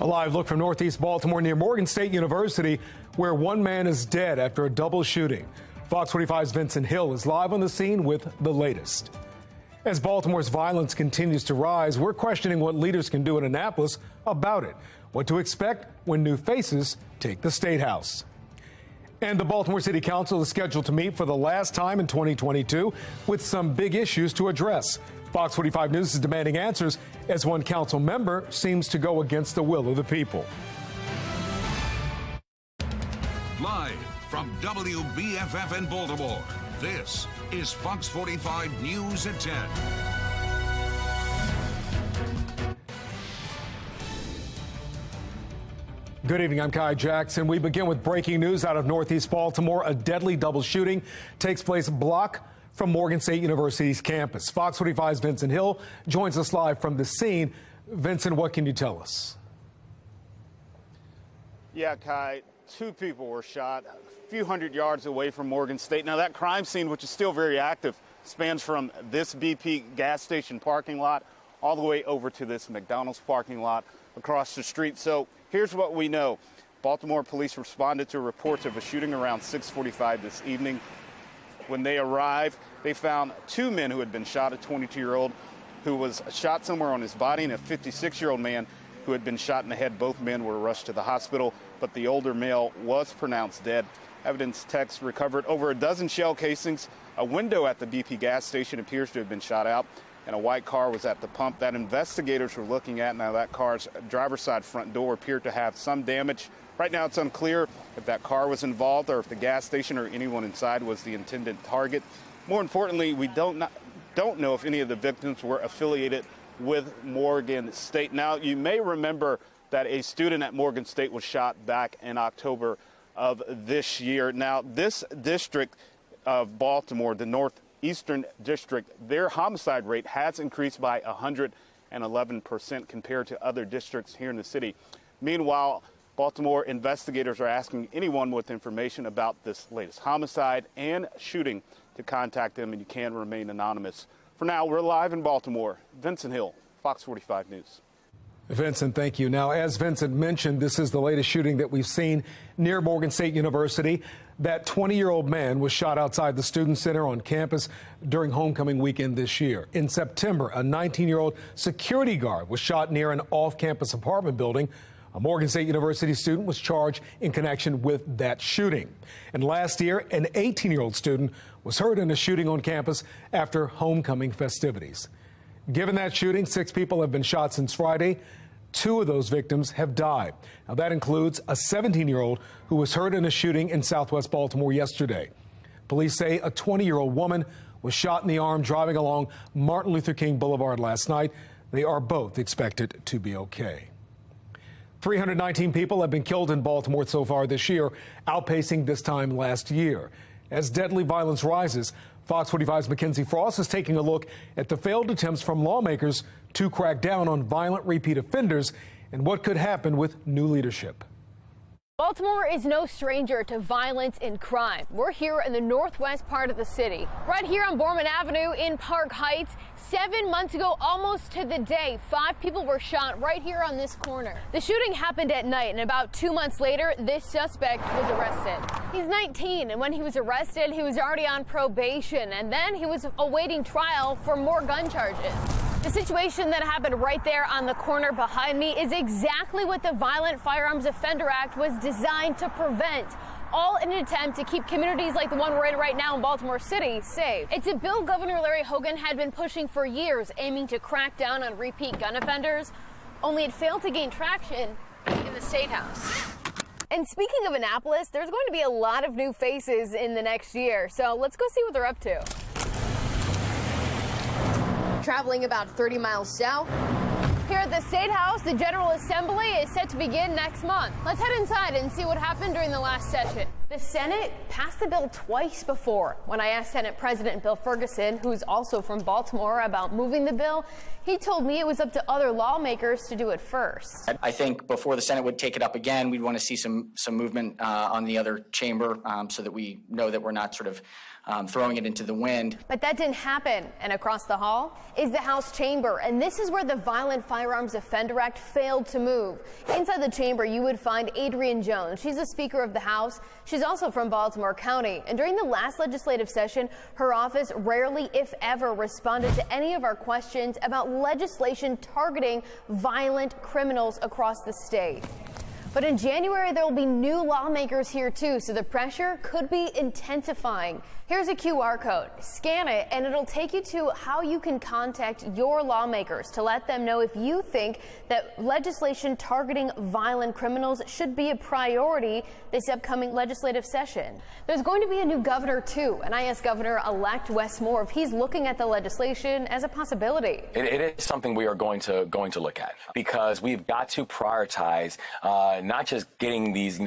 A live look from Northeast Baltimore near Morgan State University, where one man is dead after a double shooting. Fox 45's Vincent Hill is live on the scene with the latest. As Baltimore's violence continues to rise, we're questioning what leaders can do in Annapolis about it, what to expect when new faces take the State House. And the Baltimore City Council is scheduled to meet for the last time in 2022 with some big issues to address. Fox 45 News is demanding answers as one council member seems to go against the will of the people. Live from WBFF in Baltimore, this is Fox 45 News at 10. Good evening, I'm Kai Jackson. We begin with breaking news out of Northeast Baltimore. A deadly double shooting takes place a block from Morgan State University's campus. Fox 45's Vincent Hill joins us live from the scene. Vincent, what can you tell us? Yeah, Kai, two people were shot a few hundred yards away from Morgan State. Now, that crime scene, which is still very active, spans from this BP gas station parking lot all the way over to this McDonald's parking lot across the street. So here's what we know. Baltimore police responded to reports of a shooting around 6:45 this evening. When they arrived, they found two men who had been shot, a 22-year-old who was shot somewhere on his body and a 56-year-old man who had been shot in the head. Both men were rushed to the hospital, but the older male was pronounced dead. Evidence techs recovered over a dozen shell casings. A window at the BP gas station appears to have been shot out, and a white car was at the pump that investigators were looking at. Now, that car's driver's side front door appeared to have some damage. Right now, it's unclear if that car was involved or if the gas station or anyone inside was the intended target. More importantly, we don't know if any of the victims were affiliated with Morgan State. Now, you may remember that a student at Morgan State was shot back in October of this year. Now, this district of Baltimore, the Northeastern District, their homicide rate has increased by 111% compared to other districts here in the city. Meanwhile, Baltimore investigators are asking anyone with information about this latest homicide and shooting to contact them, and you can remain anonymous. For now, we're live in Baltimore. Vincent Hill, Fox 45 News. Vincent, thank you. Now, as Vincent mentioned, this is the latest shooting that we've seen near Morgan State University. That 20-year-old man was shot outside the Student Center on campus during homecoming weekend this year. In September, a 19-year-old security guard was shot near an off-campus apartment building. A Morgan State University student was charged in connection with that shooting. And last year, an 18-year-old student was hurt in a shooting on campus after homecoming festivities. Given that shooting, 6 people have been shot since Friday. 2 of those victims have died. Now, that includes a 17-year-old who was hurt in a shooting in Southwest Baltimore yesterday. Police say a 20-year-old woman was shot in the arm driving along Martin Luther King Boulevard last night. They are both expected to be okay. 319 people have been killed in Baltimore so far this year, outpacing this time last year. As deadly violence rises, Fox 45's Mackenzie Frost is taking a look at the failed attempts from lawmakers to crack down on violent repeat offenders and what could happen with new leadership. Baltimore is no stranger to violence and crime. We're here in the northwest part of the city, right here on Borman Avenue in Park Heights. 7 months ago, almost to the day, 5 people were shot right here on this corner. The shooting happened at night, and about 2 months later, this suspect was arrested. He's 19, and when he was arrested, he was already on probation, and then he was awaiting trial for more gun charges. The situation that happened right there on the corner behind me is exactly what the Violent Firearms Offender Act was designed to prevent, all in an attempt to keep communities like the one we're in right now in Baltimore City safe. It's a bill Governor Larry Hogan had been pushing for years, aiming to crack down on repeat gun offenders, only it failed to gain traction in the State House. And speaking of Annapolis, there's going to be a lot of new faces in the next year, so let's go see what they're up to. Traveling about 30 miles south. Here at the State House, the General Assembly is set to begin next month. Let's head inside and see what happened during the last session. The Senate passed the bill twice before. When I asked Senate President Bill Ferguson, who's also from Baltimore, about moving the bill, he told me it was up to other lawmakers to do it first. I think before the Senate would take it up again, we'd want to see some movement on the other chamber so that we know that we're not sort of throwing it into the wind. But that didn't happen. And across the hall is the House chamber. And this is where the Violent Firearms Firearms Offender Act failed to move. Inside the chamber, you would find Adrienne Jones. She's the Speaker of the House. She's also from Baltimore County. And during the last legislative session, her office rarely, if ever, responded to any of our questions about legislation targeting violent criminals across the state. But in January, there will be new lawmakers here, too, so the pressure could be intensifying. Here's a QR code. Scan it, and it'll take you to how you can contact your lawmakers to let them know if you think that legislation targeting violent criminals should be a priority this upcoming legislative session. There's going to be a new governor, too, and I asked Governor-elect Wes Moore if he's looking at the legislation as a possibility. It is something we are going to look at, because we've got to prioritize not just getting these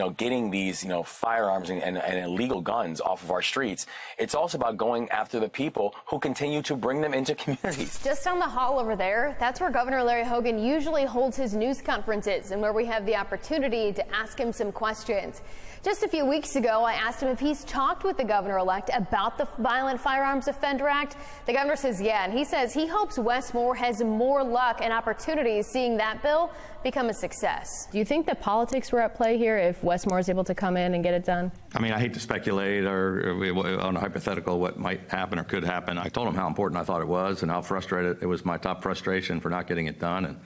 firearms and illegal guns off of our streets. It's also about going after the people who continue to bring them into communities. Just down the hall over there, that's where Governor Larry Hogan usually holds his news conferences and where we have the opportunity to ask him some questions. Just a few weeks ago, I asked him if he's talked with the governor-elect about the Violent Firearms Offender Act. The governor says yeah, and he says he hopes Wes Moore has more luck and opportunities seeing that bill become a success. Do you think that politics were at play here if Wes Moore is able to come in and get it done? I mean, I hate to speculate or on a hypothetical what might happen or could happen. I told him how important I thought it was and how frustrated it was, my top frustration for not getting it done, and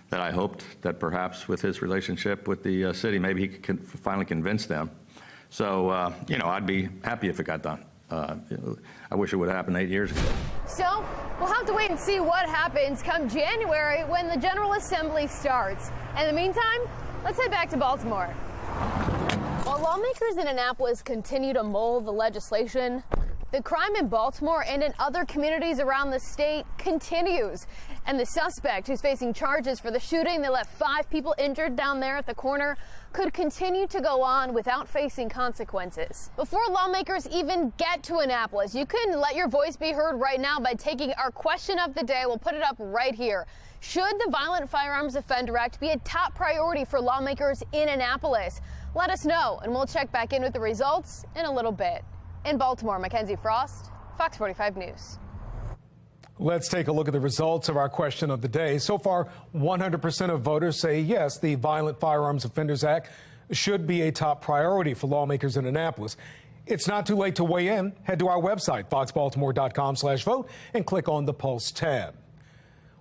that I hoped that perhaps with his relationship with the city, maybe he could finally convince them. So, I'd be happy if it got done. I wish it would have happened 8 years ago. So we'll have to wait and see what happens come January when the General Assembly starts. In the meantime, let's head back to Baltimore. While lawmakers in Annapolis continue to mull the legislation, the crime in Baltimore and in other communities around the state continues. And the suspect who's facing charges for the shooting that left 5 people injured down there at the corner could continue to go on without facing consequences. Before lawmakers even get to Annapolis, you can let your voice be heard right now by taking our question of the day. We'll put it up right here. Should the Violent Firearms Offender Act be a top priority for lawmakers in Annapolis? Let us know, and we'll check back in with the results in a little bit. In Baltimore, Mackenzie Frost, Fox 45 News. Let's take a look at the results of our question of the day. So far, 100% of voters say yes, the Violent Firearms Offenders Act should be a top priority for lawmakers in Annapolis. It's not too late to weigh in. Head to our website, foxbaltimore.com/vote, and click on the Pulse tab.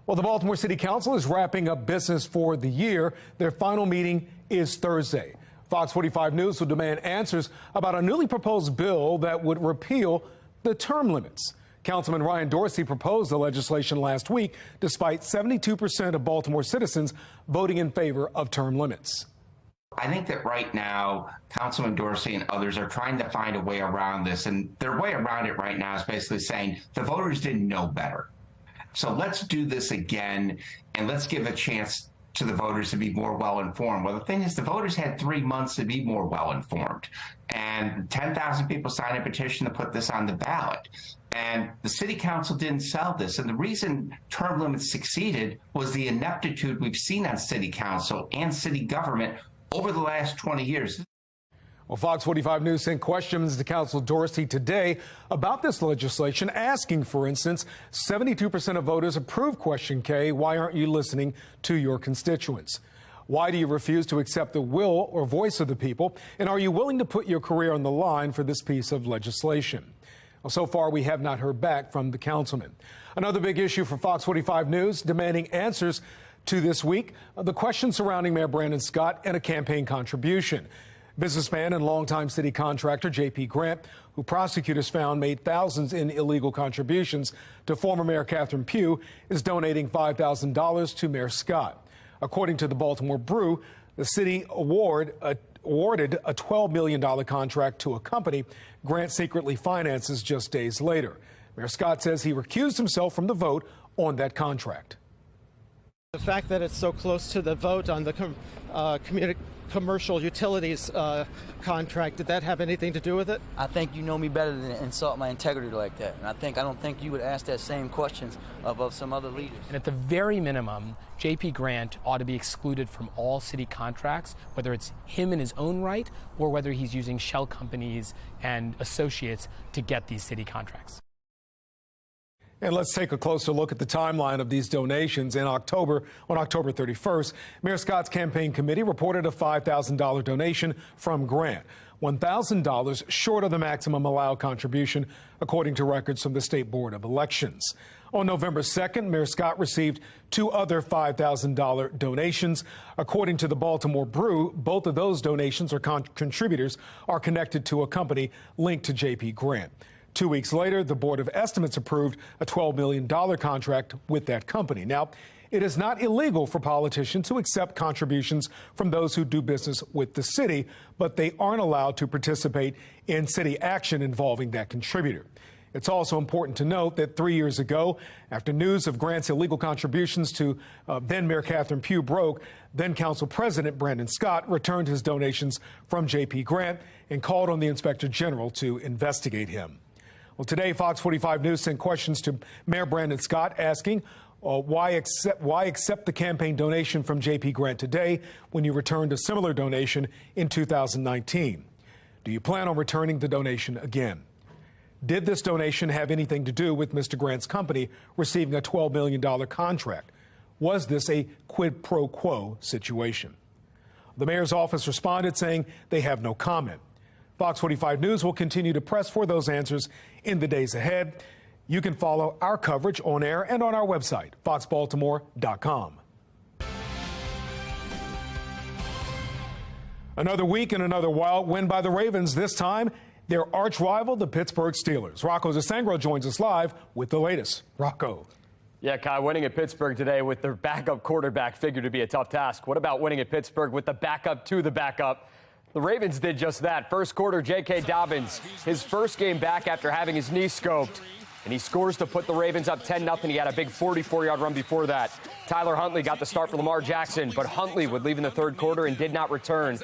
Well, the Baltimore City Council is wrapping up business for the year. Their final meeting is Thursday. Fox 45 News will demand answers about a newly proposed bill that would repeal the term limits. Councilman Ryan Dorsey proposed the legislation last week, despite 72% of Baltimore citizens voting in favor of term limits. I think that right now, Councilman Dorsey and others are trying to find a way around this, and their way around it right now is basically saying the voters didn't know better. So let's do this again, and let's give a chance to the voters to be more well-informed. Well, the thing is, the voters had 3 months to be more well-informed, and 10,000 people signed a petition to put this on the ballot. And the city council didn't sell this. And the reason term limits succeeded was the ineptitude we've seen on city council and city government over the last 20 years. Well, Fox 45 News sent questions to Councilor Dorsey today about this legislation, asking, for instance, 72% of voters approve question K. Why aren't you listening to your constituents? Why do you refuse to accept the will or voice of the people? And are you willing to put your career on the line for this piece of legislation? Well, so far, we have not heard back from the councilman. Another big issue for Fox 45 News, demanding answers to this week, the question surrounding Mayor Brandon Scott and a campaign contribution. Businessman and longtime city contractor J.P. Grant, who prosecutors found made thousands in illegal contributions to former Mayor Catherine Pugh, is donating $5,000 to Mayor Scott. According to the Baltimore Brew, the city awarded a $12 million contract to a company Grant secretly finances just days later. Mayor Scott says he recused himself from the vote on that contract. The fact that it's so close to the vote on the commercial utilities contract, did that have anything to do with it? I think you know me better than to insult my integrity like that. And I don't think you would ask that same questions of some other leaders. And at the very minimum, J.P. Grant ought to be excluded from all city contracts, whether it's him in his own right or whether he's using shell companies and associates to get these city contracts. And let's take a closer look at the timeline of these donations. On October 31st, Mayor Scott's campaign committee reported a $5,000 donation from Grant, $1,000 short of the maximum allowed contribution, according to records from the State Board of Elections. On November 2nd, Mayor Scott received two other $5,000 donations. According to the Baltimore Brew, both of those donations or contributors are connected to a company linked to JP Grant. 2 weeks later, the Board of Estimates approved a $12 million contract with that company. Now, it is not illegal for politicians to accept contributions from those who do business with the city, but they aren't allowed to participate in city action involving that contributor. It's also important to note that 3 years ago, after news of Grant's illegal contributions to then Mayor Catherine Pugh broke, then Council President Brandon Scott returned his donations from JP Grant and called on the Inspector General to investigate him. Well, today, Fox 45 News sent questions to Mayor Brandon Scott asking why accept the campaign donation from JP Grant today when you returned a similar donation in 2019? Do you plan on returning the donation again? Did this donation have anything to do with Mr. Grant's company receiving a $12 million contract? Was this a quid pro quo situation? The mayor's office responded saying they have no comment. Fox 45 News will continue to press for those answers in the days ahead. You can follow our coverage on air and on our website, foxbaltimore.com. Another week and another wild win by the Ravens, this time their arch rival, the Pittsburgh Steelers. Rocco Zasangro joins us live with the latest. Rocco. Yeah, Kai, winning at Pittsburgh today with their backup quarterback figured to be a tough task. What about winning at Pittsburgh with the backup to the backup? The Ravens did just that. First quarter, J.K. Dobbins, his first game back after having his knee scoped, and he scores to put the Ravens up 10-0. He had a big 44-yard run before that. Tyler Huntley got the start for Lamar Jackson, but Huntley would leave in the third quarter and did not return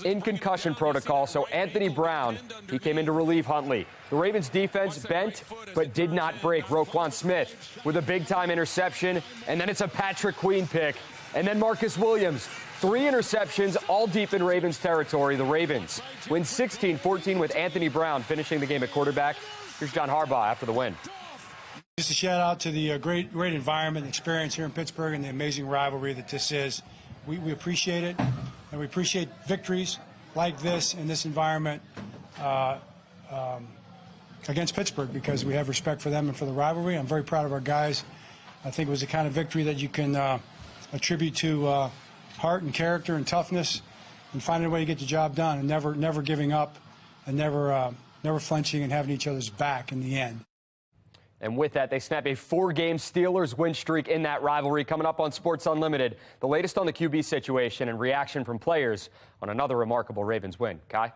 in concussion protocol. So Anthony Brown, he came in to relieve Huntley. The Ravens defense bent but did not break. Roquan Smith with a big-time interception, and then it's a Patrick Queen pick. And then Marcus Williams, 3 interceptions, all deep in Ravens territory. The Ravens win 16-14 with Anthony Brown finishing the game at quarterback. Here's John Harbaugh after the win. Just a shout out to the great environment and experience here in Pittsburgh and the amazing rivalry that this is. We appreciate it, and we appreciate victories like this in this environment against Pittsburgh because we have respect for them and for the rivalry. I'm very proud of our guys. I think it was the kind of victory that you can attribute to heart and character and toughness and finding a way to get the job done and never giving up and never flinching and having each other's back in the end. And with that, they snap a 4-game Steelers win streak in that rivalry. Coming up on Sports Unlimited, the latest on the QB situation and reaction from players on another remarkable Ravens win. Kai?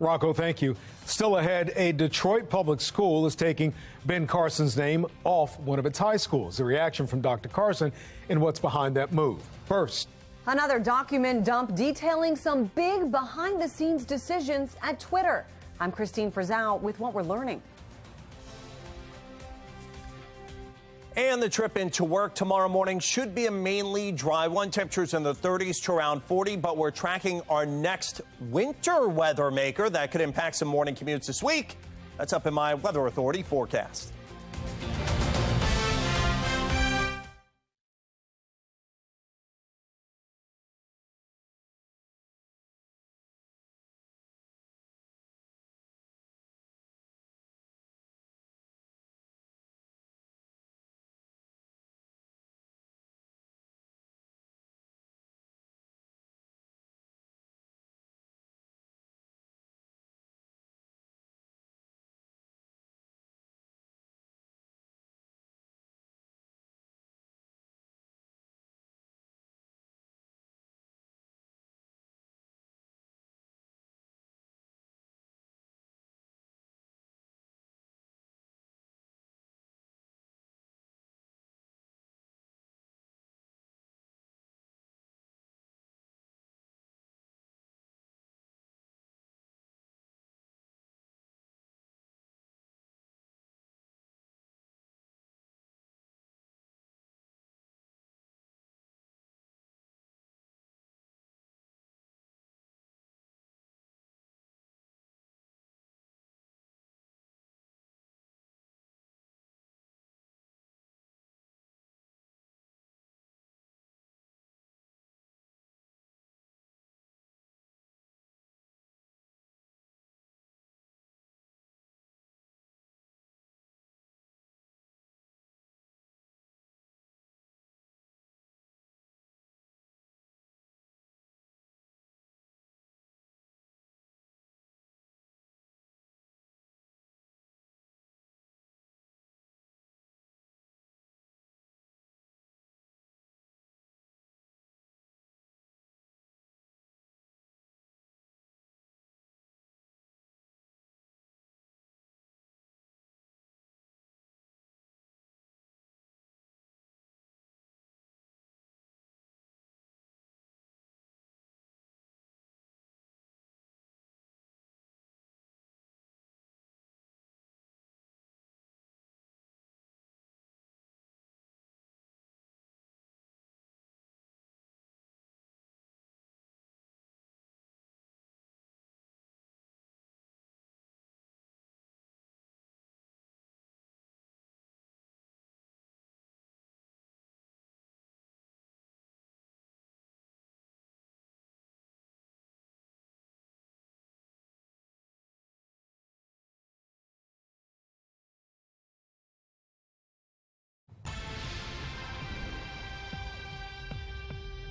Rocco, thank you. Still ahead, a Detroit public school is taking Ben Carson's name off one of its high schools. The reaction from Dr. Carson and what's behind that move. First, another document dump detailing some big behind-the-scenes decisions at Twitter. I'm Christine Frizzell with what we're learning. And the trip into work tomorrow morning should be a mainly dry one. Temperatures in the 30s to around 40, but we're tracking our next winter weather maker that could impact some morning commutes this week. That's up in my Weather Authority forecast.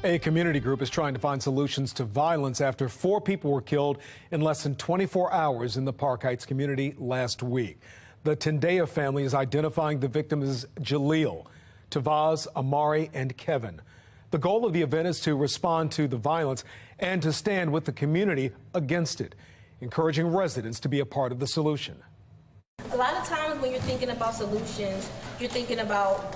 A community group is trying to find solutions to violence after 4 people were killed in less than 24 hours in the Park Heights community last week. The Tendea family is identifying the victims as Jaleel, Tavaz, Amari, and Kevin. The goal of the event is to respond to the violence and to stand with the community against it, encouraging residents to be a part of the solution. A lot of times when you're thinking about solutions, you're thinking about,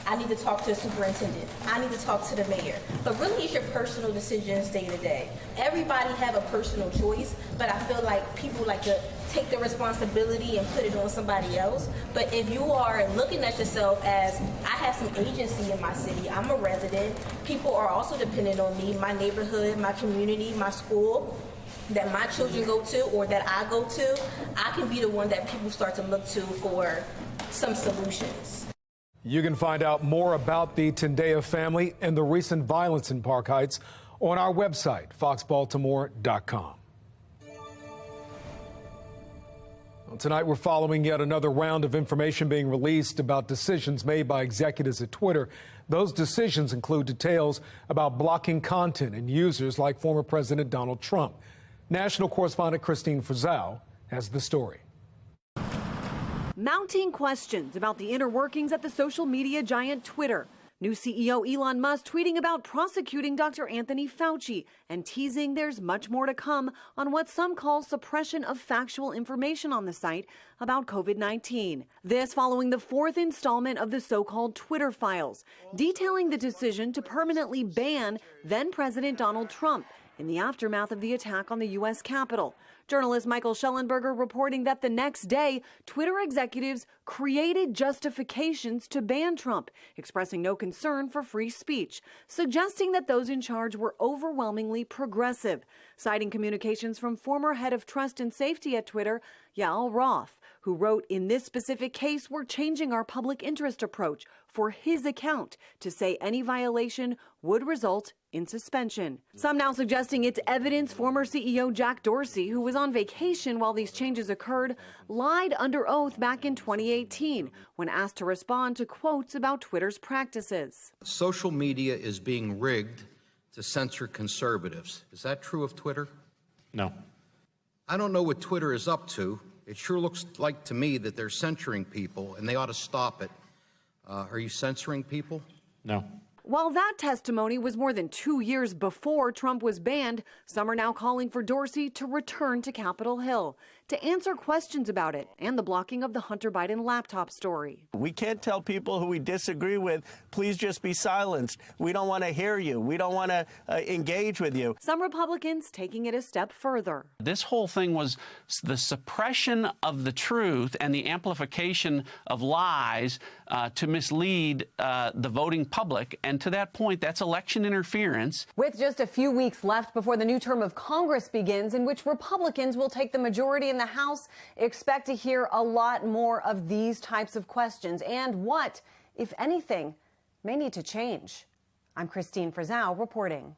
I need to talk to the superintendent, I need to talk to the mayor. But really it's your personal decisions day to day. Everybody have a personal choice, but I feel like people like to take the responsibility and put it on somebody else. But if you are looking at yourself as, I have some agency in my city, I'm a resident, people are also dependent on me, my neighborhood, my community, my school, that my children go to or that I go to, I can be the one that people start to look to for some solutions. You can find out more about the Tendea family and the recent violence in Park Heights on our website, foxbaltimore.com. Well, tonight, we're following yet another round of information being released about decisions made by executives at Twitter. Those decisions include details about blocking content and users like former President Donald Trump. National correspondent Christine Frizzell has the story. Mounting questions about the inner workings at the social media giant Twitter. New CEO Elon Musk tweeting about prosecuting Dr. Anthony Fauci and teasing there's much more to come on what some call suppression of factual information on the site about COVID-19. This following the 4th installment of the so-called Twitter files, detailing the decision to permanently ban then-President Donald Trump in the aftermath of the attack on the U.S. Capitol. Journalist Michael Schellenberger reporting that the next day, Twitter executives created justifications to ban Trump, expressing no concern for free speech, suggesting that those in charge were overwhelmingly progressive, citing communications from former head of trust and safety at Twitter, Yael Roth, who wrote, in this specific case, we're changing our public interest approach for his account to say any violation would result in suspension. Some now suggesting it's evidence former CEO Jack Dorsey, who was on vacation while these changes occurred, lied under oath back in 2018 when asked to respond to quotes about Twitter's practices. Social media is being rigged to censor conservatives. Is that true of Twitter? No. I don't know what Twitter is up to. It sure looks like to me that they're censoring people, and they ought to stop it. Are you censoring people? No. While that testimony was more than 2 years before Trump was banned, some are now calling for Dorsey to return to Capitol Hill to answer questions about it and the blocking of the Hunter Biden laptop story. We can't tell people who we disagree with, please just be silenced. We don't want to hear you. We don't want to engage with you. Some Republicans taking it a step further. This whole thing was the suppression of the truth and the amplification of lies to mislead the voting public. And to that point, that's election interference. With just a few weeks left before the new term of Congress begins, in which Republicans will take the majority in the House, expect to hear a lot more of these types of questions and what, if anything, may need to change. I'm Christine Frizzell reporting.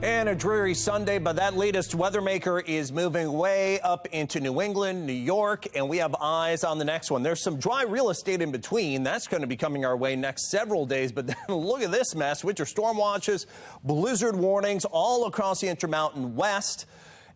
And a dreary Sunday, but that latest weather maker is moving way up into New England, New York, and we have eyes on the next one. There's some dry real estate in between. That's going to be coming our way next several days, but then look at this mess. Winter storm watches, blizzard warnings all across the Intermountain West.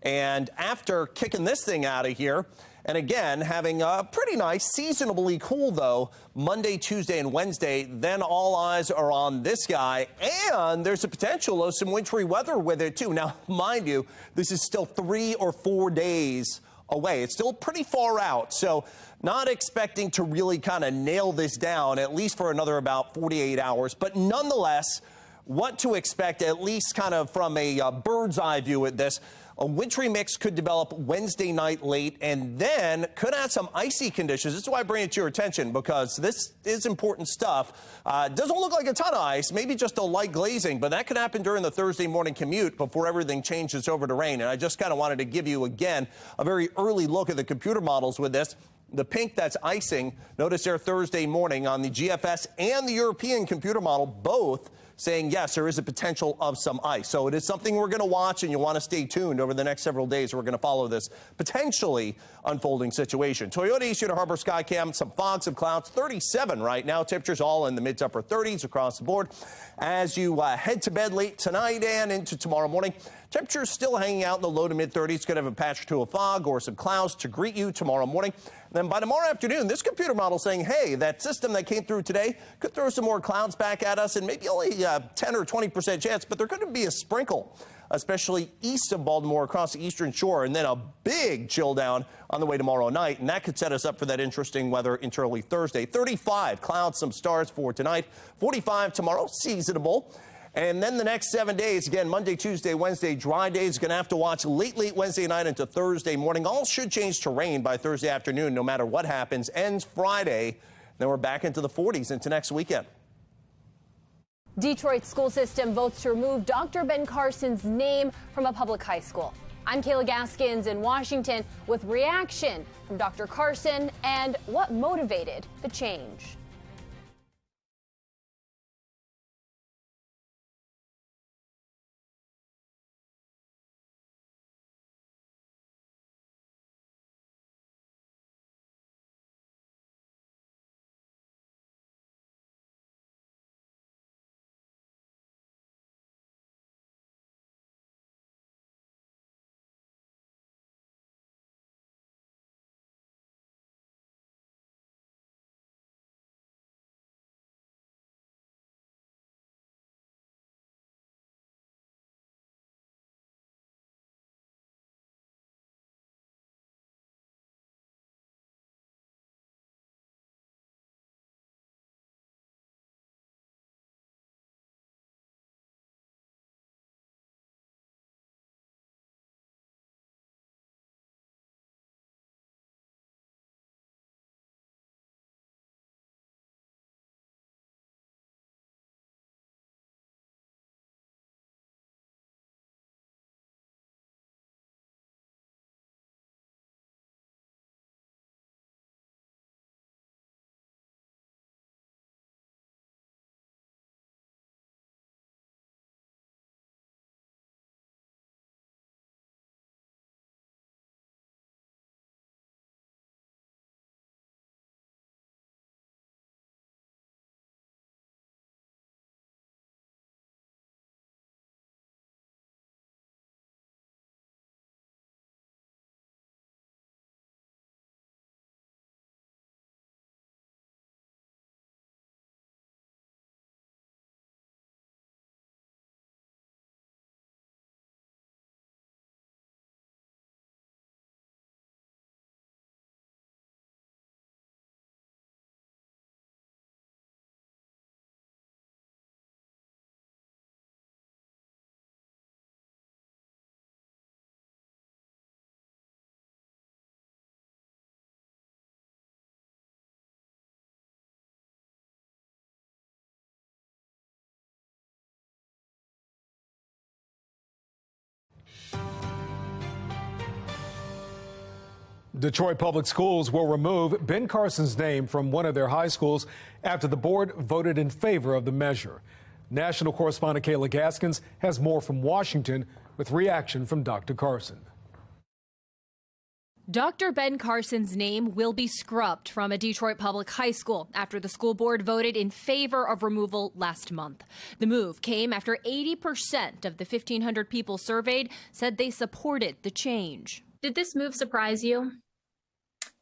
And after kicking this thing out of here, and again, having a pretty nice, seasonably cool, though, Monday, Tuesday, and Wednesday, then all eyes are on this guy. And there's a potential of some wintry weather with it, too. Now, mind you, this is still 3 or 4 days away. It's still pretty far out. So not expecting to really kind of nail this down, at least for another about 48 hours. But nonetheless, what to expect, at least kind of from a bird's eye view at this. A wintry mix could develop Wednesday night late and then could add some icy conditions. This is why I bring it to your attention, because this is important stuff. Doesn't look like a ton of ice, maybe just a light glazing, but that could happen during the Thursday morning commute before everything changes over to rain. And I just kind of wanted to give you, again, a very early look at the computer models with this. The pink that's icing, notice there Thursday morning on the GFS and the European computer model, both saying, yes, there is a potential of some ice. So it is something we're going to watch, and you want to stay tuned over the next several days. We're going to follow this potentially unfolding situation. Toyota issued a harbor skycam, some fog, some clouds, 37 right now. Temperatures all in the mid to upper 30s across the board. As you head to bed late tonight and into tomorrow morning, temperatures still hanging out in the low to mid 30s. Could have a patch or two of fog or some clouds to greet you tomorrow morning. And then by tomorrow afternoon, this computer model saying, hey, that system that came through today could throw some more clouds back at us, and maybe only 10 or 20% chance, but there could be a sprinkle, especially east of Baltimore across the eastern shore, and then a big chill down on the way tomorrow night, and that could set us up for that interesting weather into early Thursday. 35 clouds, some stars for tonight, 45 tomorrow, seasonable. And then the next 7 days, again, Monday, Tuesday, Wednesday, dry days. Going to have to watch late Wednesday night into Thursday morning. All should change to rain by Thursday afternoon, no matter what happens. Ends Friday. Then we're back into the 40s into next weekend. Detroit's school system votes to remove Dr. Ben Carson's name from a public high school. I'm Kayla Gaskins in Washington with reaction from Dr. Carson and what motivated the change. Detroit Public Schools will remove Ben Carson's name from one of their high schools after the board voted in favor of the measure. National correspondent Kayla Gaskins has more from Washington with reaction from Dr. Carson. Dr. Ben Carson's name will be scrubbed from a Detroit public high school after the school board voted in favor of removal last month. The move came after 80% of the 1,500 people surveyed said they supported the change. Did this move surprise you?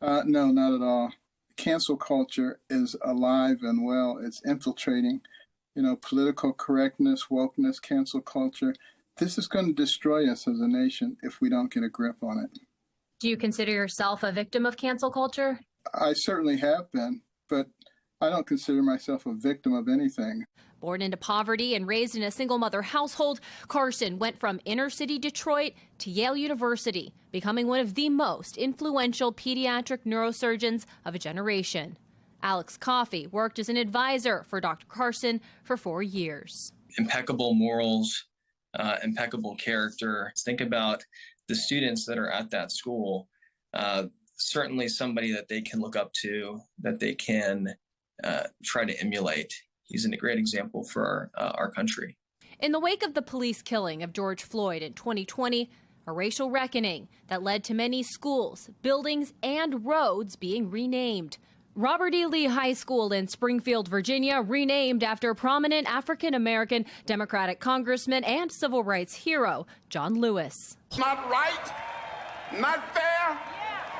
No, not at all. Cancel culture is alive and well. It's infiltrating, political correctness, wokeness, cancel culture. This is going to destroy us as a nation if we don't get a grip on it. Do you consider yourself a victim of cancel culture? I certainly have been, but I don't consider myself a victim of anything. Born into poverty and raised in a single-mother household, Carson went from inner-city Detroit to Yale University, becoming one of the most influential pediatric neurosurgeons of a generation. Alex Coffey worked as an advisor for Dr. Carson for 4 years. Impeccable morals, impeccable character. Think about the students that are at that school. Certainly somebody that they can look up to, that they can try to emulate. he's a great example for our country. In the wake of the police killing of George Floyd in 2020, a racial reckoning that led to many schools, buildings, and roads being renamed. Robert E. Lee High School in Springfield, Virginia, renamed after prominent African-American Democratic congressman and civil rights hero, John Lewis. It's not right, not fair,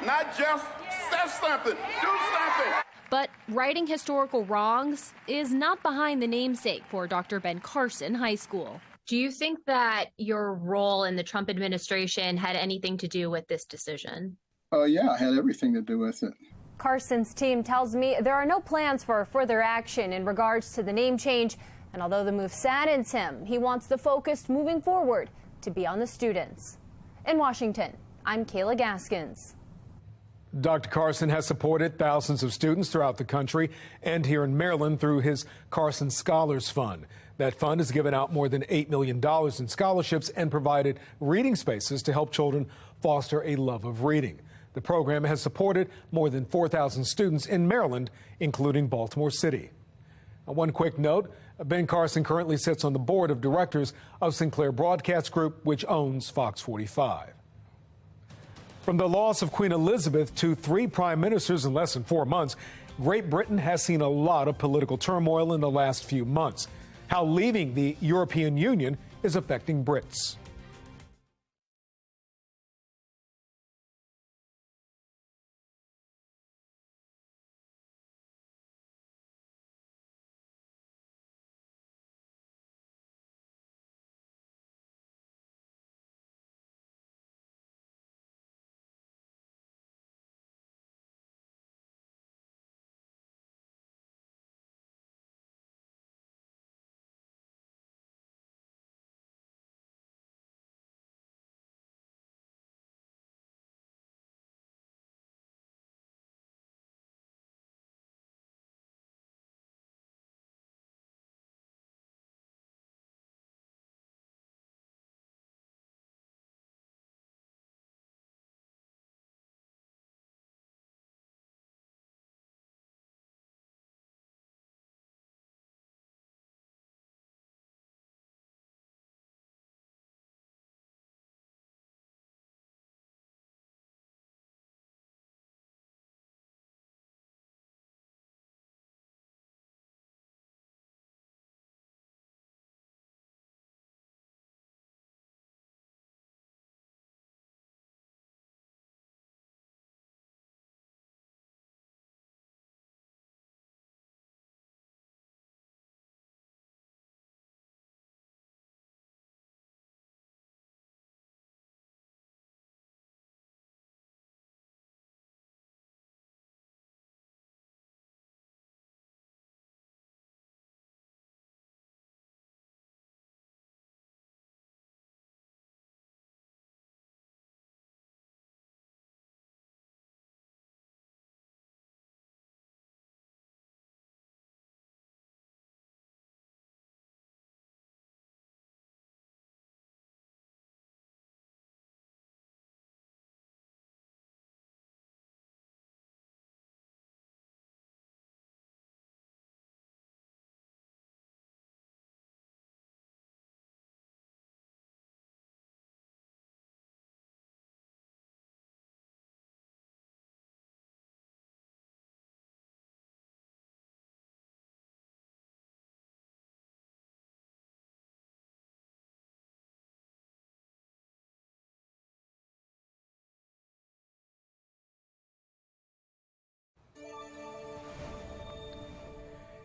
not just. Say something, do something. But righting historical wrongs is not behind the namesake for Dr. Ben Carson High School. Do you think that your role in the Trump administration had anything to do with this decision? Yeah, it had everything to do with it. Carson's team tells me there are no plans for further action in regards to the name change. And although the move saddens him, he wants the focus moving forward to be on the students. In Washington, I'm Kayla Gaskins. Dr. Carson has supported thousands of students throughout the country and here in Maryland through his Carson Scholars Fund. That fund has given out more than $8 million in scholarships and provided reading spaces to help children foster a love of reading. The program has supported more than 4,000 students in Maryland, including Baltimore City. One quick note, Ben Carson currently sits on the board of directors of Sinclair Broadcast Group, which owns FOX45. From the loss of Queen Elizabeth to 3 prime ministers in less than 4 months, Great Britain has seen a lot of political turmoil in the last few months. How leaving the European Union is affecting Brits.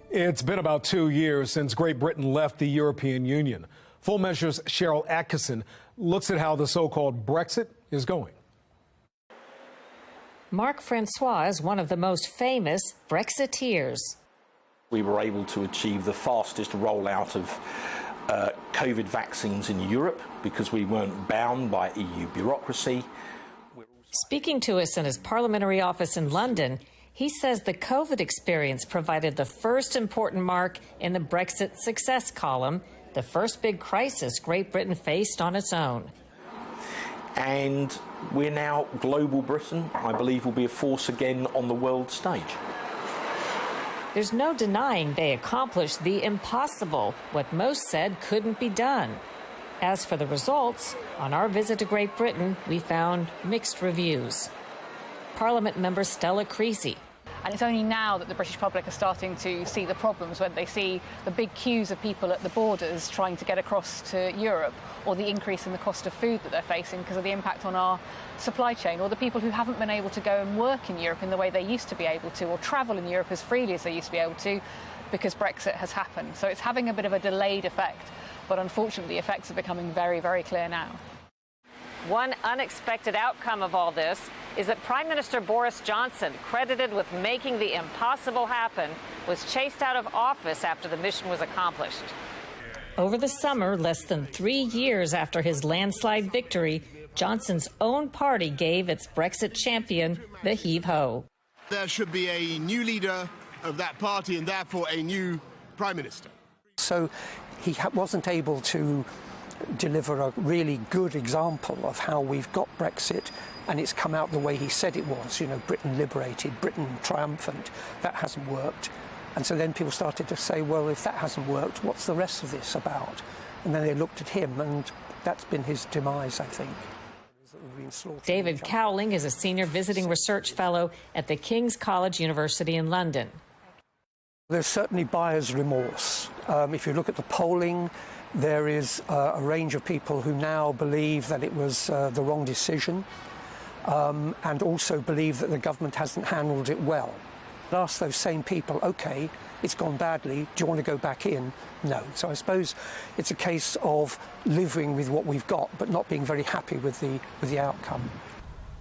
It's been about 2 years since Great Britain left the European Union. Full Measure's Cheryl Atkinson looks at how the so-called Brexit is going. Marc Francois is one of the most famous Brexiteers. We were able to achieve the fastest rollout of COVID vaccines in Europe because we weren't bound by EU bureaucracy. Speaking to us in his parliamentary office in London, he says the COVID experience provided the first important mark in the Brexit success column, the first big crisis Great Britain faced on its own. And we're now global Britain. I believe will be a force again on the world stage. There's no denying they accomplished the impossible, what most said couldn't be done. As for the results, on our visit to Great Britain, we found mixed reviews. Parliament member Stella Creasy. And it's only now that the British public are starting to see the problems, when they see the big queues of people at the borders trying to get across to Europe, or the increase in the cost of food that they're facing because of the impact on our supply chain, or the people who haven't been able to go and work in Europe in the way they used to be able to, or travel in Europe as freely as they used to be able to, because Brexit has happened. So it's having a bit of a delayed effect, but unfortunately the effects are becoming very, very clear now. One unexpected outcome of all this is that Prime Minister Boris Johnson, credited with making the impossible happen, was chased out of office after the mission was accomplished. Over the summer, less than 3 years after his landslide victory, Johnson's own party gave its Brexit champion the heave-ho. There should be a new leader of that party and therefore a new Prime Minister. So he wasn't able to deliver a really good example of how we've got Brexit, and it's come out the way he said it was, you know, Britain liberated, Britain triumphant. That hasn't worked. And so then people started to say, well, if that hasn't worked, what's the rest of this about? And then they looked at him, and that's been his demise, I think. David Cowling is a senior visiting research fellow at the King's College University in London. There's certainly buyer's remorse. If you look at the polling, there is a range of people who now believe that it was the wrong decision, and also believe that the government hasn't handled it well. Ask those same people, OK, it's gone badly, do you want to go back in? No. So I suppose it's a case of living with what we've got, but not being very happy with the outcome.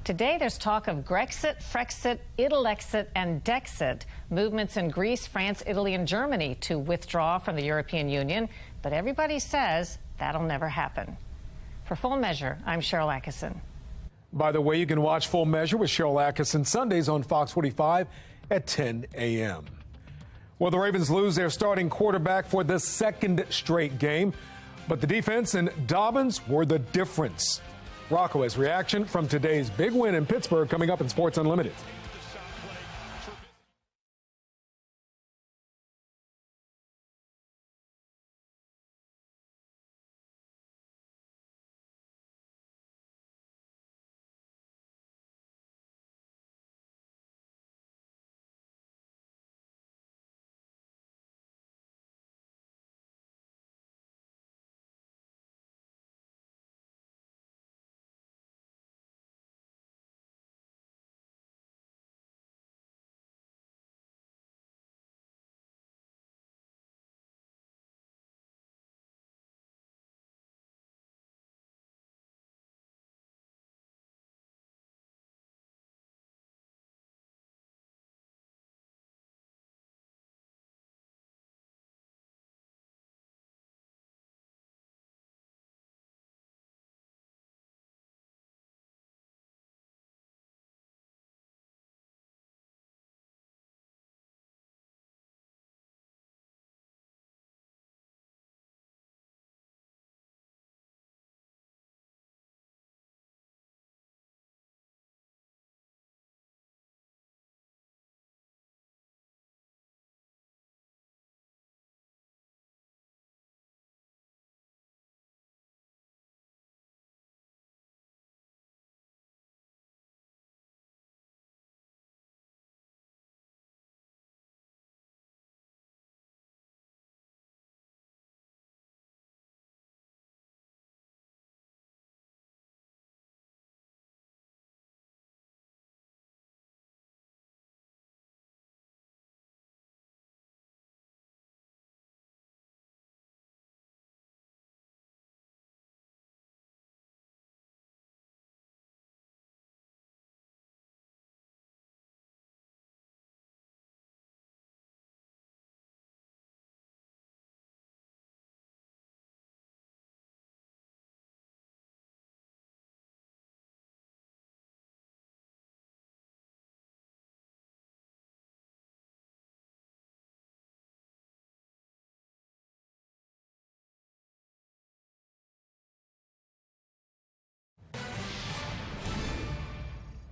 Today, there's talk of Grexit, Frexit, Italexit, and Dexit, movements in Greece, France, Italy, and Germany to withdraw from the European Union. But everybody says that'll never happen. For Full Measure, I'm Cheryl Atkinson. By the way, you can watch Full Measure with Cheryl Atkinson Sundays on Fox 45 at 10 a.m. Well, the Ravens lose their starting quarterback for the second straight game, but the defense and Dobbins were the difference. Rocco has reaction from today's big win in Pittsburgh coming up in Sports Unlimited.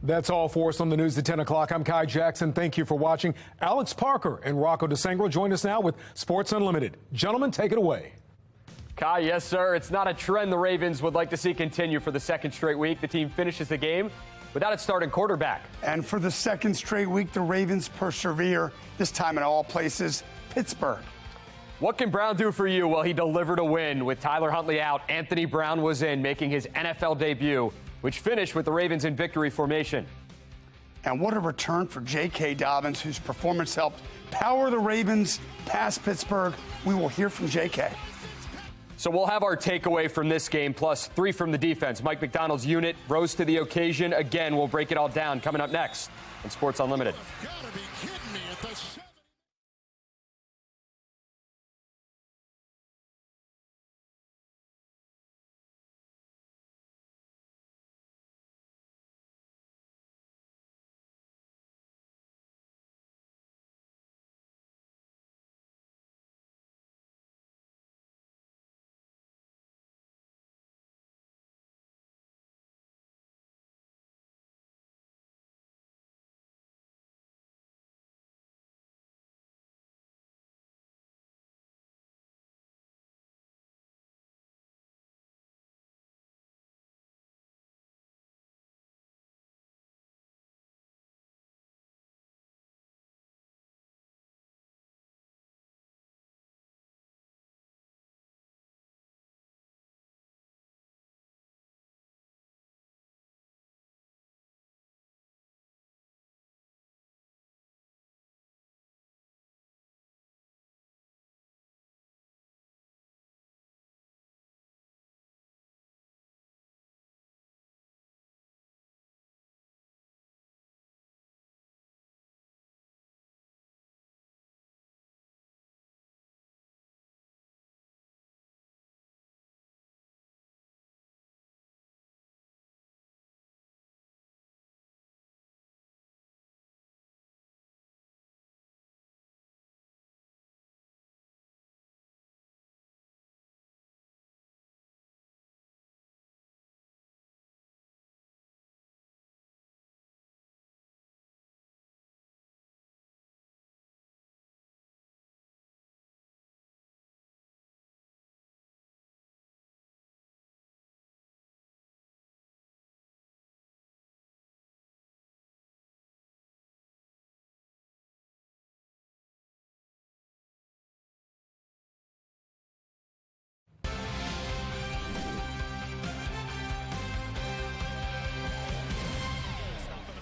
That's all for us on the news at 10 o'clock. I'm Kai Jackson. Thank you for watching. Alex Parker and Rocco DeSangro join us now with Sports Unlimited. Gentlemen, take it away. Kai, yes, sir. It's not a trend the Ravens would like to see continue for the second straight week. The team finishes the game without its starting quarterback. And for the second straight week, the Ravens persevere, this time in all places, Pittsburgh. What can Brown do for you? Well, he delivered a win. With Tyler Huntley out, Anthony Brown was in, making his NFL debut, which finished with the Ravens in victory formation. And what a return for J.K. Dobbins, whose performance helped power the Ravens past Pittsburgh. We will hear from J.K. So we'll have our takeaway from this game, plus 3 from the defense. Mike McDonald's unit rose to the occasion. Again, we'll break it all down coming up next on Sports Unlimited.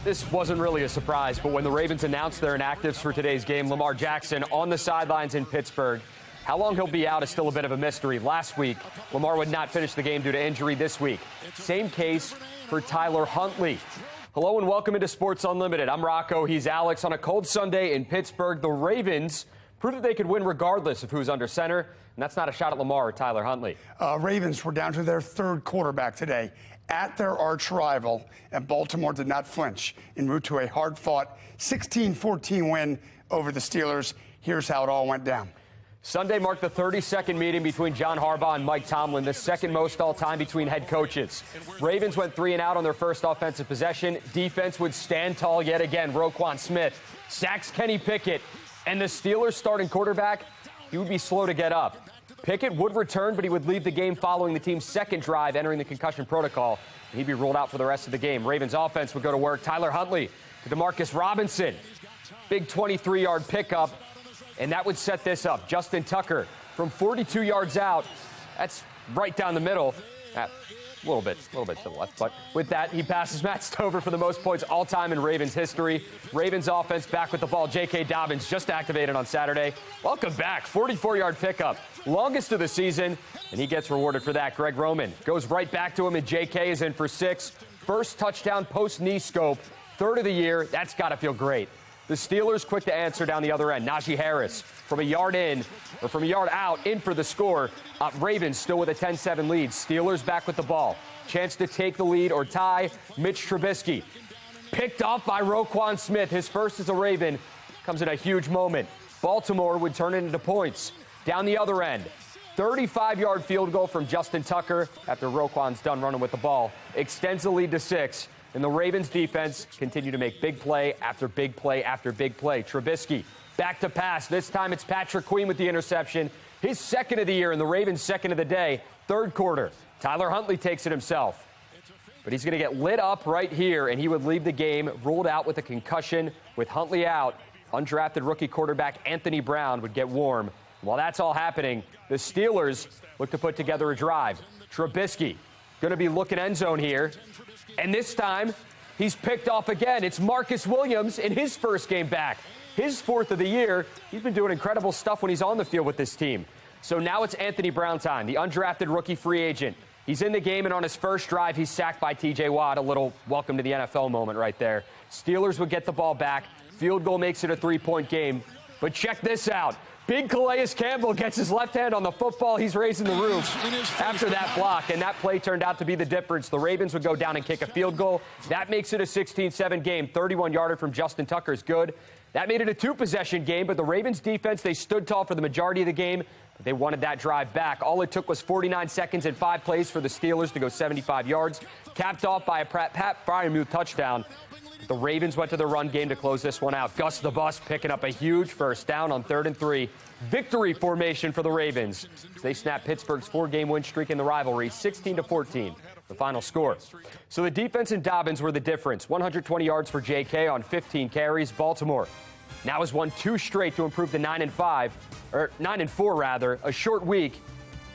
This wasn't really a surprise, but when the Ravens announced their inactives for today's game, Lamar Jackson on the sidelines in Pittsburgh. How long he'll be out is still a bit of a mystery. Last week, Lamar would not finish the game due to injury. This week, same case for Tyler Huntley. Hello and welcome into Sports Unlimited. I'm Rocco. He's Alex. On a cold Sunday in Pittsburgh, the Ravens proved that they could win regardless of who's under center. And that's not a shot at Lamar or Tyler Huntley. Ravens were down to their third quarterback today at their arch rival, and Baltimore did not flinch en route to a hard-fought 16-14 win over the Steelers. Here's how it all went down. Sunday marked the 32nd meeting between John Harbaugh and Mike Tomlin, the second most all-time between head coaches. Ravens went 3 and out on their first offensive possession. Defense would stand tall yet again. Roquan Smith sacks Kenny Pickett, and the Steelers starting quarterback, he would be slow to get up. Pickett would return, but he would leave the game following the team's second drive, entering the concussion protocol. He'd be ruled out for the rest of the game. Ravens offense would go to work. Tyler Huntley to DeMarcus Robinson. Big 23-yard pickup, and that would set this up. Justin Tucker from 42 yards out. That's right down the middle. A little bit to the left, but with that, he passes Matt Stover for the most points all-time in Ravens history. Ravens offense back with the ball. J.K. Dobbins just activated on Saturday. Welcome back. 44-yard pickup. Longest of the season, and he gets rewarded for that. Greg Roman goes right back to him, and J.K. is in for 6. First touchdown post-knee scope. Third of the year. That's got to feel great. The Steelers quick to answer down the other end. Najee Harris from a yard out, in for the score. Ravens still with a 10-7 lead. Steelers back with the ball. Chance to take the lead or tie. Mitch Trubisky picked off by Roquan Smith. His first as a Raven comes in a huge moment. Baltimore would turn it into points. Down the other end, 35-yard field goal from Justin Tucker after Roquan's done running with the ball. Extends the lead to 6. and the Ravens defense continue to make big play after big play after big play. Trubisky back to pass. This time it's Patrick Queen with the interception. His second of the year and the Ravens' second of the day. Third quarter, Tyler Huntley takes it himself. But he's going to get lit up right here, and he would leave the game ruled out with a concussion. With Huntley out, undrafted rookie quarterback Anthony Brown would get warm. While that's all happening, the Steelers look to put together a drive. Trubisky going to be looking end zone here. And this time, he's picked off again. It's Marcus Williams in his first game back. His fourth of the year. He's been doing incredible stuff when he's on the field with this team. So now it's Anthony Brown time, the undrafted rookie free agent. He's in the game, and on his first drive, he's sacked by T.J. Watt. A little welcome to the NFL moment right there. Steelers would get the ball back. Field goal makes it a 3-point game. But check this out. Big Calais Campbell gets his left hand on the football. He's raising the roof after that block, and that play turned out to be the difference. The Ravens would go down and kick a field goal. That makes it a 16-7 game. 31-yarder from Justin Tucker is good. That made it a 2-possession game, but the Ravens defense, they stood tall for the majority of the game. But they wanted that drive back. All it took was 49 seconds and 5 plays for the Steelers to go 75 yards, capped off by a Pat Freiermuth touchdown. The Ravens went to the run game to close this one out. Gus the Bus picking up a huge first down on 3rd and 3. Victory formation for the Ravens. They snap Pittsburgh's 4-game win streak in the rivalry, 16-14, the final score. So the defense and Dobbins were the difference. 120 yards for J.K. on 15 carries. Baltimore now has won 2 straight to improve to 9-4 rather. A short week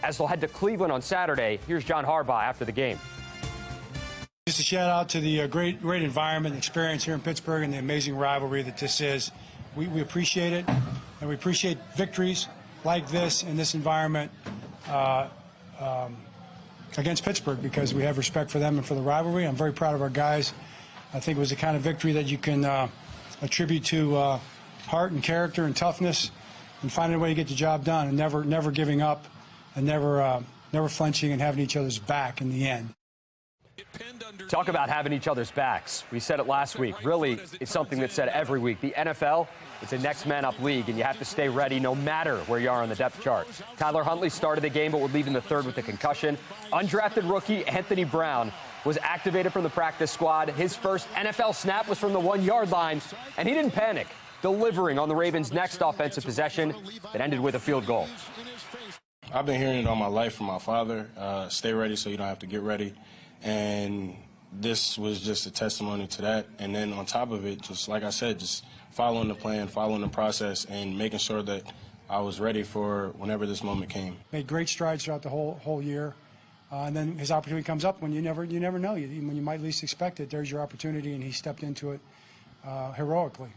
as they'll head to Cleveland on Saturday. Here's John Harbaugh after the game. Just a shout out to the great environment and experience here in Pittsburgh and the amazing rivalry that this is. We appreciate it, and we appreciate victories like this in this environment against Pittsburgh because we have respect for them and for the rivalry. I'm very proud of our guys. I think it was the kind of victory that you can attribute to heart and character and toughness and finding a way to get the job done and never giving up and never flinching and having each other's back in the end. Talk about having each other's backs. We said it last week. Really, it's something that's said every week. The NFL, it's a next man up league, and you have to stay ready no matter where you are on the depth chart. Tyler Huntley started the game but would leave in the third with a concussion. Undrafted rookie Anthony Brown was activated from the practice squad. His first NFL snap was from the 1-yard line, and he didn't panic, delivering on the Ravens' next offensive possession that ended with a field goal. I've been hearing it all my life from my father. Stay ready so you don't have to get ready. And this was just a testimony to that. And then on top of it, just like I said, just following the plan, following the process, and making sure that I was ready for whenever this moment came. Made great strides throughout the whole year. And then his opportunity comes up when you never know. When you might least expect it, there's your opportunity, and he stepped into it heroically.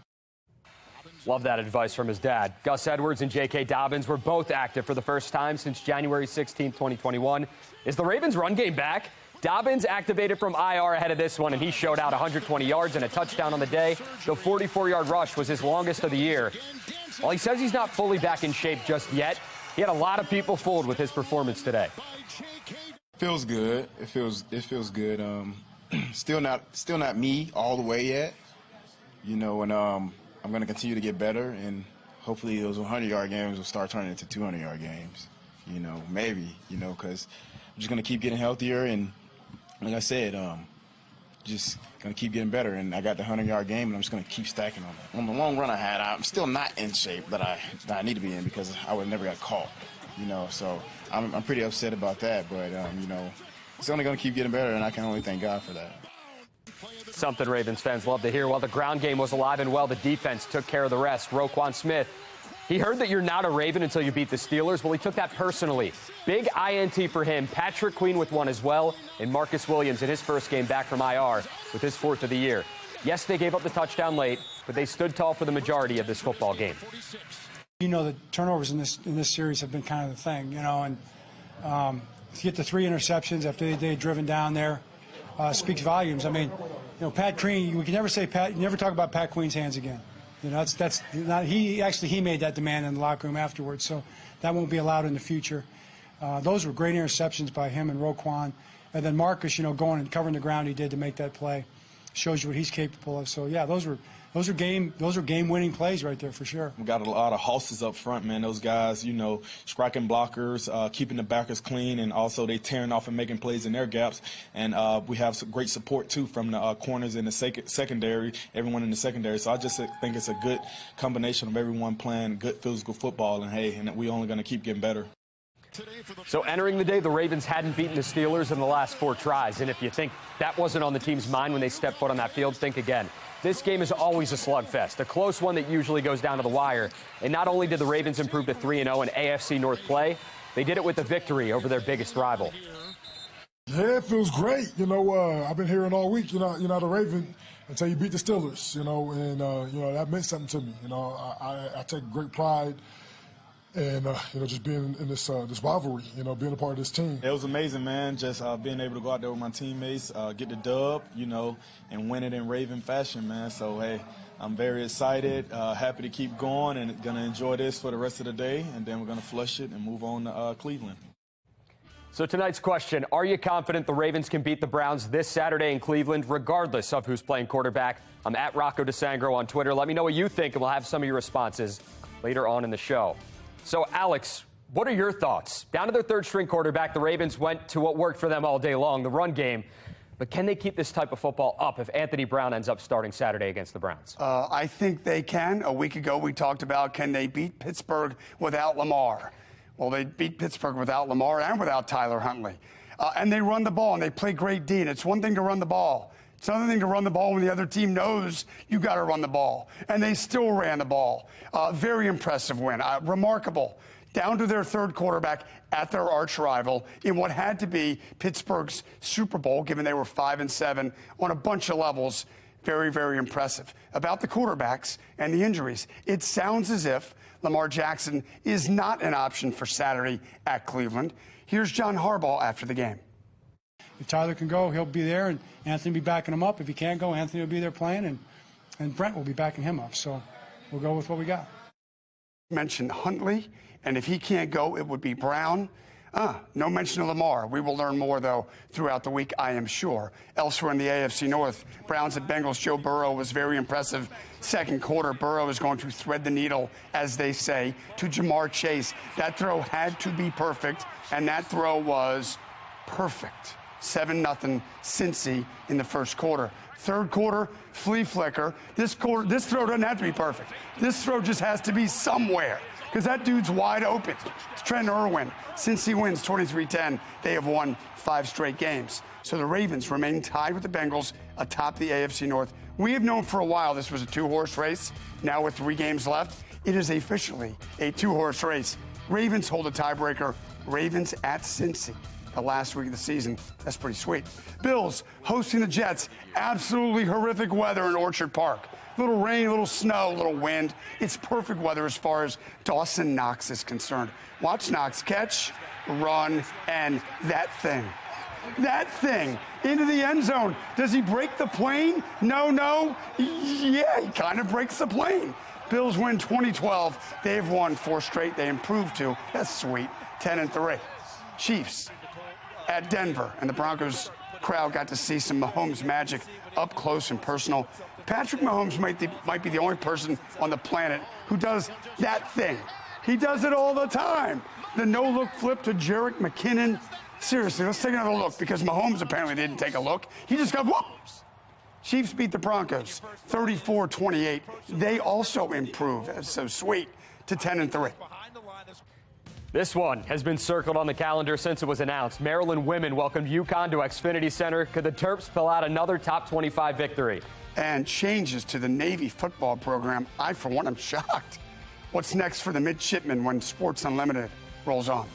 Love that advice from his dad. Gus Edwards and J.K. Dobbins were both active for the first time since January 16, 2021. Is the Ravens' run game back? Dobbins activated from IR ahead of this one, and he showed out 120 yards and a touchdown on the day. The 44-yard rush was his longest of the year. While he says he's not fully back in shape just yet, he had a lot of people fooled with his performance today. Feels good. It feels good. Still not me all the way yet. You know, and I'm going to continue to get better, and hopefully those 100-yard games will start turning into 200-yard games. You know, maybe, because I'm just going to keep getting healthier, and like I said, just going to keep getting better. And I got the 100-yard game, and I'm just going to keep stacking on it. On the long run I had, I'm still not in shape that I need to be in because I would never got caught, So I'm pretty upset about that. But, it's only going to keep getting better, and I can only thank God for that. Something Ravens fans love to hear. While the ground game was alive and well, the defense took care of the rest. Roquan Smith, he heard that you're not a Raven until you beat the Steelers. Well, he took that personally. Big INT for him. Patrick Queen with one as well, and Marcus Williams in his first game back from IR with his 4th of the year. Yes, they gave up the touchdown late, but they stood tall for the majority of this football game. The turnovers in this series have been kind of the thing, and to get the 3 interceptions after they had driven down there speaks volumes. I mean, Pat Queen, we can never say never talk about Pat Queen's hands again. That's not he made that demand in the locker room afterwards, so that won't be allowed in the future. Those were great interceptions by him and Roquan, and then Marcus, going and covering the ground he did to make that play. shows you what he's capable of. So yeah, those are game-winning plays right there for sure. We got a lot of horses up front, man. Those guys, you know, striking blockers, keeping the backers clean, and also they tearing off and making plays in their gaps. And we have some great support too from the corners in the secondary, everyone in the secondary. So I just think it's a good combination of everyone playing good physical football, and hey, and we only going to keep getting better. So entering the day, the Ravens hadn't beaten the Steelers in the last 4 tries. And if you think that wasn't on the team's mind when they stepped foot on that field, think again. This game is always a slugfest, a close one that usually goes down to the wire. And not only did the Ravens improve to 3-0 in AFC North play, they did it with a victory over their biggest rival. Yeah, it feels great. You know, I've been hearing all week, you're not a Raven until you beat the Steelers, you know, and, you know, that meant something to me. You know, I take great pride and, you know, just being in this rivalry, you know, being a part of this team. It was amazing, man, just being able to go out there with my teammates, get the dub, you know, and win it in Raven fashion, man. So, hey, I'm very excited, happy to keep going, and going to enjoy this for the rest of the day, and then we're going to flush it and move on to Cleveland. So tonight's question, are you confident the Ravens can beat the Browns this Saturday in Cleveland, regardless of who's playing quarterback? I'm at Rocco DeSangro on Twitter. Let me know what you think, and we'll have some of your responses later on in the show. So, Alex, what are your thoughts? Down to their third-string quarterback, the Ravens went to what worked for them all day long, the run game. But can they keep this type of football up if Anthony Brown ends up starting Saturday against the Browns? I think they can. A week ago, we talked about, can they beat Pittsburgh without Lamar? Well, they beat Pittsburgh without Lamar and without Tyler Huntley. And they run the ball, and they play great D. And it's one thing to run the ball. It's another thing to run the ball when the other team knows you got to run the ball. And they still ran the ball. Very impressive win. Remarkable. Down to their third quarterback at their arch rival in what had to be Pittsburgh's Super Bowl, given they were 5-7 on a bunch of levels. Very, very impressive. About the quarterbacks and the injuries, it sounds as if Lamar Jackson is not an option for Saturday at Cleveland. Here's John Harbaugh after the game. If Tyler can go, he'll be there, and Anthony will be backing him up. If he can't go, Anthony will be there playing, and Brent will be backing him up. So we'll go with what we got. Mentioned Huntley, and if he can't go, it would be Brown. No mention of Lamar. We will learn more, though, throughout the week, I am sure. Elsewhere in the AFC North, Browns at Bengals, Joe Burrow was very impressive. Second quarter, Burrow is going to thread the needle, as they say, to Jamar Chase. That throw had to be perfect, and that throw was perfect. 7-0 Cincy in the first quarter. Third quarter, flea flicker. This throw doesn't have to be perfect. This throw just has to be somewhere, because that dude's wide open. It's Trent Irwin. Cincy wins 23-10. They have won 5 straight games. So the Ravens remain tied with the Bengals atop the AFC North. We have known for a while this was a 2-horse race. Now with 3 games left, it is officially a 2-horse race. Ravens hold a tiebreaker. Ravens at Cincy. The last week of the season. That's pretty sweet. Bills hosting the Jets. Absolutely horrific weather in Orchard Park. Little rain, little snow, little wind. It's perfect weather as far as Dawson Knox is concerned. Watch Knox catch, run, and that thing into the end zone. Does he break the plane? No. Yeah, he kind of breaks the plane. Bills win 2012. They've won 4 straight. They improved to, that's sweet, 10-3. Chiefs at Denver, and the Broncos crowd got to see some Mahomes magic up close and personal. Patrick Mahomes might be the only person on the planet who does that thing. He does it all the time. The no-look flip to Jerick McKinnon. Seriously, let's take another look, because Mahomes apparently didn't take a look. He just got whoops. Chiefs beat the Broncos 34-28. They also improve, that's so sweet, to 10-3. This one has been circled on the calendar since it was announced. Maryland women welcomed UConn to Xfinity Center. Could the Terps pull out another top 25 victory? And changes to the Navy football program. I, for one, am shocked. What's next for the midshipmen when Sports Unlimited rolls on?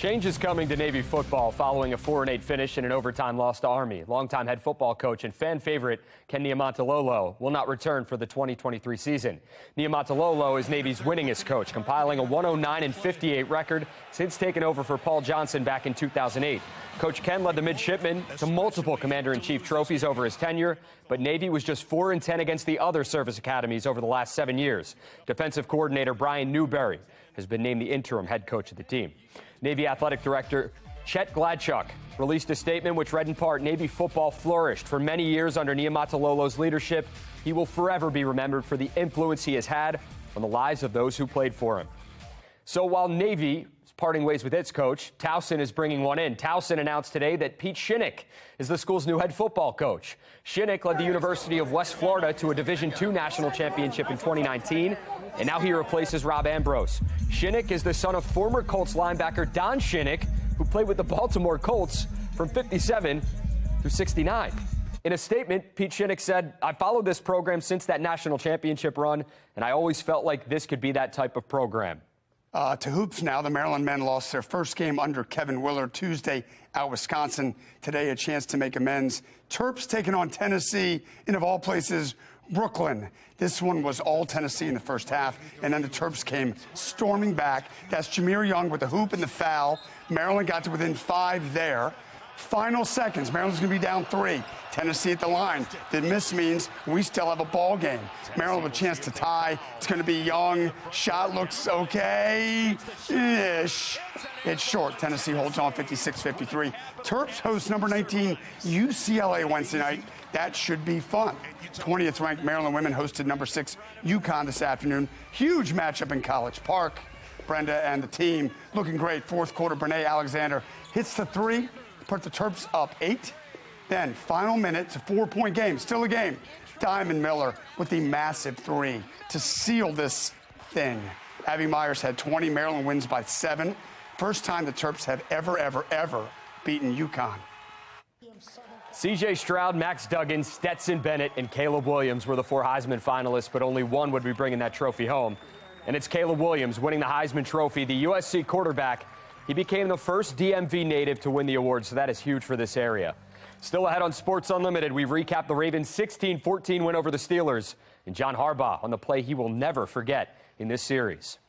Change is coming to Navy football following a 4-8 finish and an overtime loss to Army. Longtime head football coach and fan favorite Ken Niumatalolo will not return for the 2023 season. Niumatalolo is Navy's winningest coach, compiling a 109-58 record since taking over for Paul Johnson back in 2008. Coach Ken led the midshipmen to multiple commander-in-chief trophies over his tenure, but Navy was just 4-10 against the other service academies over the last 7 years. Defensive coordinator Brian Newberry has been named the interim head coach of the team. Navy Athletic Director Chet Gladchuk released a statement which read in part, Navy football flourished for many years under Niumatalolo's leadership. He will forever be remembered for the influence he has had on the lives of those who played for him. So while Navy is parting ways with its coach, Towson is bringing one in. Towson announced today that Pete Shinnick is the school's new head football coach. Shinnick led the University of West Florida to a Division II national championship in 2019. And now he replaces Rob Ambrose. Shinnick is the son of former Colts linebacker Don Shinnick, who played with the Baltimore Colts from 57 through 69. In a statement, Pete Shinnick said, I followed this program since that national championship run, and I always felt like this could be that type of program. To hoops now, the Maryland men lost their first game under Kevin Willard Tuesday at Wisconsin. Today, a chance to make amends. Terps taking on Tennessee, and of all places, Brooklyn. This one was all Tennessee in the first half, and then the Terps came storming back. That's Jameer Young with the hoop and the foul. Maryland got to within 5 there. Final seconds, Maryland's going to be down 3. Tennessee at the line. The miss means we still have a ball game. Maryland with a chance to tie. It's going to be Young. Shot looks okay-ish. It's short. Tennessee holds on 56-53. Terps host number 19 UCLA Wednesday night. That should be fun. 20th ranked Maryland women hosted number 6 UConn this afternoon. Huge matchup in College Park. Brenda and the team looking great. Fourth quarter, Brene Alexander hits the 3, put the Terps up 8. Then final minute, it's a 4-point game, still a game. Diamond Miller with the massive 3 to seal this thing. Abby Myers had 20. Maryland wins by 7. First time the Terps have ever beaten UConn. C.J. Stroud, Max Duggan, Stetson Bennett, and Caleb Williams were the 4 Heisman finalists, but only one would be bringing that trophy home. And it's Caleb Williams winning the Heisman Trophy, the USC quarterback. He became the first DMV native to win the award, so that is huge for this area. Still ahead on Sports Unlimited, we've recapped the Ravens' 16-14 win over the Steelers, and John Harbaugh on the play he will never forget in this series.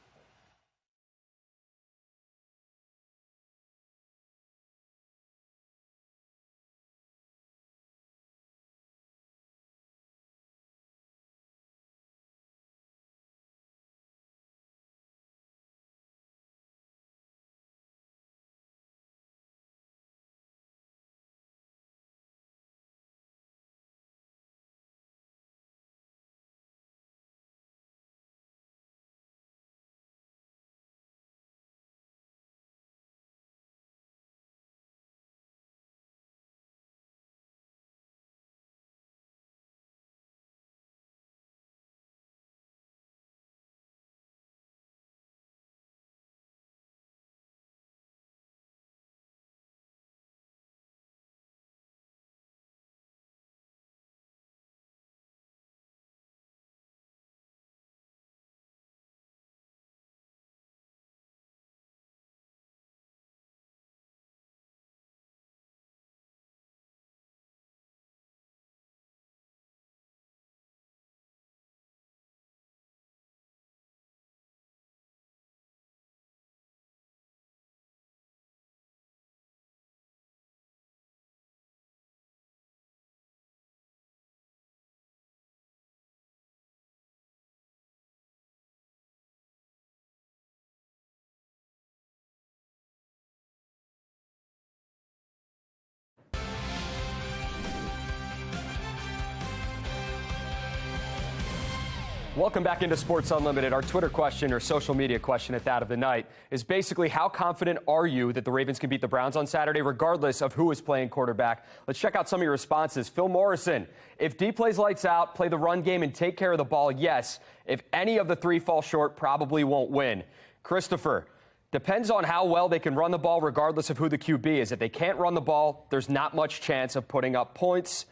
Welcome back into Sports Unlimited. Our Twitter question, or social media question at that of the night, is basically how confident are you that the Ravens can beat the Browns on Saturday, regardless of who is playing quarterback? Let's check out some of your responses. Phil Morrison, if D plays lights out, play the run game and take care of the ball, yes. If any of the 3 fall short, probably won't win. Christopher, depends on how well they can run the ball, regardless of who the QB is. If they can't run the ball, there's not much chance of putting up points.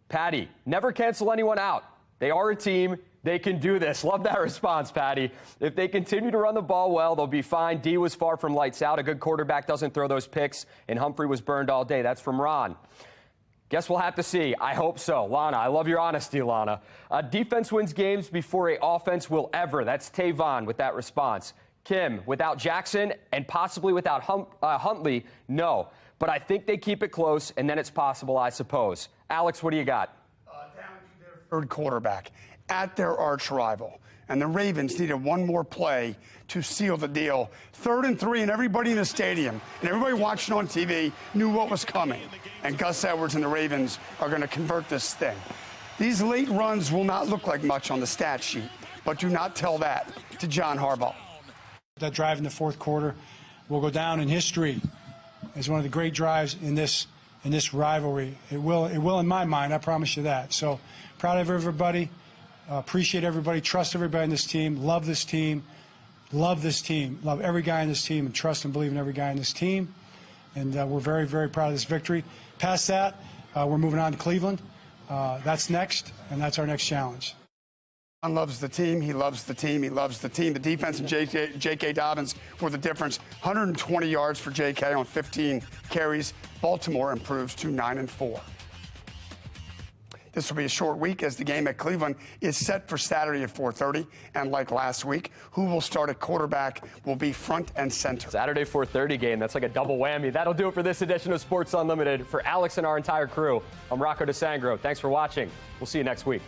Patty, never cancel anyone out. They are a team. They can do this. Love that response, Patty. If they continue to run the ball well, they'll be fine. D was far from lights out. A good quarterback doesn't throw those picks, and Humphrey was burned all day. That's from Ron. Guess we'll have to see. I hope so. Lana, I love your honesty, Lana. Defense wins games before a offense will ever. That's Tavon with that response. Kim, without Jackson and possibly without Huntley, no. But I think they keep it close, and then it's possible, I suppose. Alex, what do you got? Down to their third quarterback at their arch rival. And the Ravens needed one more play to seal the deal. 3rd and 3, and everybody in the stadium and everybody watching on TV knew what was coming. And Gus Edwards and the Ravens are going to convert this thing. These late runs will not look like much on the stat sheet, but do not tell that to John Harbaugh. That drive in the fourth quarter will go down in history as one of the great drives in this rivalry. It will in my mind, I promise you that. So proud of everybody. Appreciate everybody, trust everybody in this team, love this team, love every guy in this team, and trust and believe in every guy in this team. And we're very, very proud of this victory. Past that, we're moving on to Cleveland. That's next, and that's our next challenge. John loves the team. He loves the team. He loves the team. The defense and J.K. Dobbins were the difference. 120 yards for J.K. on 15 carries. Baltimore improves to 9-4. This will be a short week as the game at Cleveland is set for Saturday at 4:30. And like last week, who will start at quarterback will be front and center. Saturday 4:30 game. That's like a double whammy. That'll do it for this edition of Sports Unlimited. For Alex and our entire crew, I'm Rocco DeSangro. Thanks for watching. We'll see you next week.